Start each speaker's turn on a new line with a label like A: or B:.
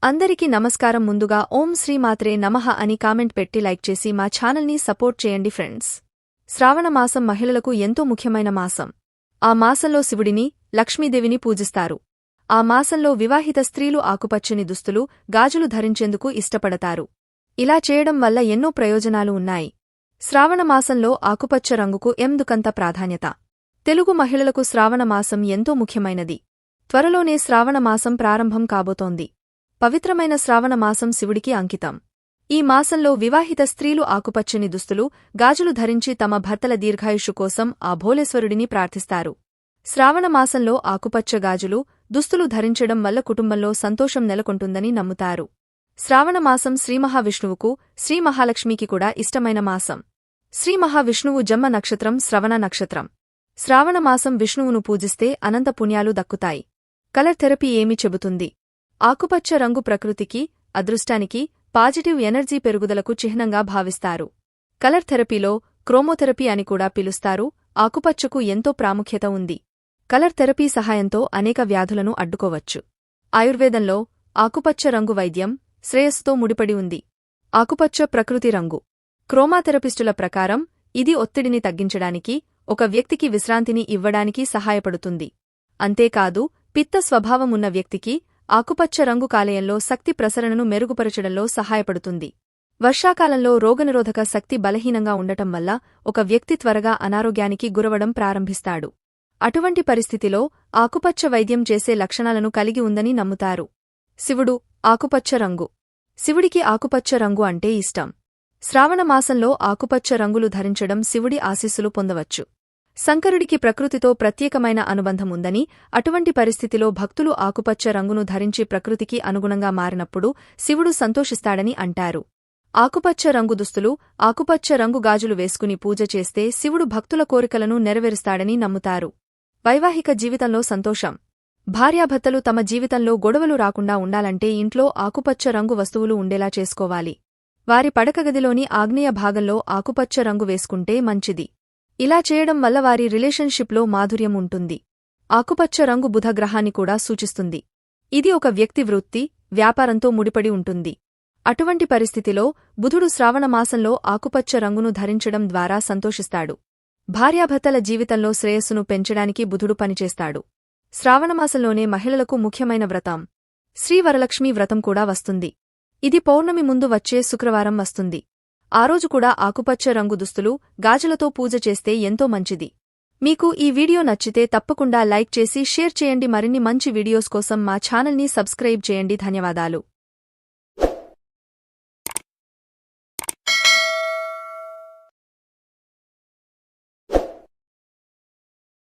A: అందరికీ నమస్కారం. ముందుగా ఓం శ్రీమాత్రే నమః అని కామెంట్ పెట్టి లైక్ చేసి మా ఛానల్ని సపోర్ట్ చేయండి ఫ్రెండ్స్. శ్రావణ మాసం మహిళలకు ఎంతో ముఖ్యమైన మాసం. ఆ మాసంలో శివుడిని, లక్ష్మీదేవిని పూజిస్తారు. ఆ మాసంలో వివాహిత స్త్రీలు ఆకుపచ్చని దుస్తులు, గాజులు ధరించేందుకు ఇష్టపడతారు. ఇలా చేయడం వల్ల ఎన్నో ప్రయోజనాలు ఉన్నాయి. శ్రావణ మాసంలో ఆకుపచ్చ రంగుకు ఎందుకంత ప్రాధాన్యత? తెలుగు మహిళలకు శ్రావణ మాసం ఎంతో ముఖ్యమైనది. త్వరలోనే శ్రావణ మాసం ప్రారంభం కాబోతోంది. పవిత్రమైన శ్రావణ మాసం శివుడికి అంకితం. ఈ మాసంలో వివాహిత స్త్రీలు ఆకుపచ్చని దుస్తులు, గాజులు ధరించి తమ భర్తల దీర్ఘాయుష్షు కోసం ఆ భోలేశ్వరుడిని ప్రార్థిస్తారు. శ్రావణ మాసంలో ఆకుపచ్చ గాజులు, దుస్తులు ధరించడం వల్ల కుటుంబంలో సంతోషం నెలకొంటుందని నమ్ముతారు. శ్రావణ మాసం శ్రీమహావిష్ణువుకు, శ్రీ మహాలక్ష్మికి కూడా ఇష్టమైన మాసం. శ్రీ మహావిష్ణువు జన్మ నక్షత్రం శ్రవణ నక్షత్రం. శ్రావణ మాసం విష్ణువును పూజిస్తే అనంత పుణ్యాలు దక్కుతాయి. కలర్ థెరపీ ఏమి చెబుతుంది? ఆకుపచ్చ రంగు ప్రకృతికి, అదృష్టానికి, పాజిటివ్ ఎనర్జీ పెరుగుదలకు చిహ్నంగా భావిస్తారు. కలర్ థెరపీలో క్రోమోథెరపీ అని కూడా పిలుస్తారు. ఆకుపచ్చకు ఎంతో ప్రాముఖ్యత ఉంది. కలర్ థెరపీ సహాయంతో అనేక వ్యాధులను అడ్డుకోవచ్చు. ఆయుర్వేదంలో ఆకుపచ్చ రంగు వైద్యం, శ్రేయస్సుతో ముడిపడి ఉంది. ఆకుపచ్చ ప్రకృతి రంగు. క్రోమాథెరపిస్టుల ప్రకారం ఇది ఒత్తిడిని తగ్గించడానికి, ఒక వ్యక్తికి విశ్రాంతిని ఇవ్వడానికి సహాయపడుతుంది. అంతేకాదు, పిత్త స్వభావమున్న వ్యక్తికి ఆకుపచ్చ రంగు కాలేయంలో శక్తి ప్రసరణను మెరుగుపరచడంలో సహాయపడుతుంది. వర్షాకాలంలో రోగనిరోధక శక్తి బలహీనంగా ఉండటం వల్ల ఒక వ్యక్తి త్వరగా అనారోగ్యానికి గురవడం ప్రారంభిస్తాడు. అటువంటి పరిస్థితిలో ఆకుపచ్చ వైద్యం చేసే లక్షణాలను కలిగి ఉందని నమ్ముతారు. శివుడు, ఆకుపచ్చ రంగు. శివుడికి ఆకుపచ్చ రంగు అంటే ఇష్టం. శ్రావణ మాసంలో ఆకుపచ్చ రంగులు ధరించడం శివుడి ఆశీస్సులు పొందవచ్చు. శంకరుడికి ప్రకృతితో ప్రత్యేకమైన అనుబంధం ఉందని, అటువంటి పరిస్థితిలో భక్తులు ఆకుపచ్చ రంగును ధరించి ప్రకృతికి అనుగుణంగా మారినప్పుడు శివుడు సంతోషిస్తాడని అంటారు. ఆకుపచ్చ రంగు దుస్తులు, ఆకుపచ్చ రంగు గాజులు వేసుకుని పూజ చేస్తే శివుడు భక్తుల కోరికలను నెరవేరుస్తాడని నమ్ముతారు. వైవాహిక జీవితంలో సంతోషం. భార్యాభర్తలు తమ జీవితంలో గొడవలు రాకుండా ఉండాలంటే ఇంట్లో ఆకుపచ్చ రంగు వస్తువులు ఉండేలా చేసుకోవాలి. వారి పడకగదిలోని ఆగ్నేయ భాగంలో ఆకుపచ్చ రంగు వేసుకుంటే మంచిది. ఇలా చేయడం వల్ల వారి రిలేషన్షిప్లో మాధుర్యం ఉంటుంది. ఆకుపచ్చ రంగు బుధ గ్రహాన్ని కూడా సూచిస్తుంది. ఇది ఒక వ్యక్తి వృత్తి, వ్యాపారంతో ముడిపడి ఉంటుంది. అటువంటి పరిస్థితిలో బుధుడు శ్రావణ మాసంలో ఆకుపచ్చ రంగును ధరించడం ద్వారా సంతోషిస్తాడు. భార్యాభర్తల జీవితంలో శ్రేయస్సును పెంచడానికి బుధుడు పనిచేస్తాడు. శ్రావణమాసంలోనే మహిళలకు ముఖ్యమైన వ్రతం, శ్రీ వరలక్ష్మీ వ్రతం కూడా వస్తుంది. ఇది పౌర్ణమి ముందు వచ్చే శుక్రవారం వస్తుంది. ఆ రోజు కూడా ఆకుపచ్చ రంగు దుస్తులు, గాజులతో పూజ చేస్తే ఎంతో మంచిది. మీకు ఈ వీడియో నచ్చితే తప్పకుండా లైక్ చేసి షేర్ చేయండి. మరిన్ని మంచి వీడియోస్ కోసం మా ఛానల్ని సబ్స్క్రైబ్ చేయండి. ధన్యవాదాలు.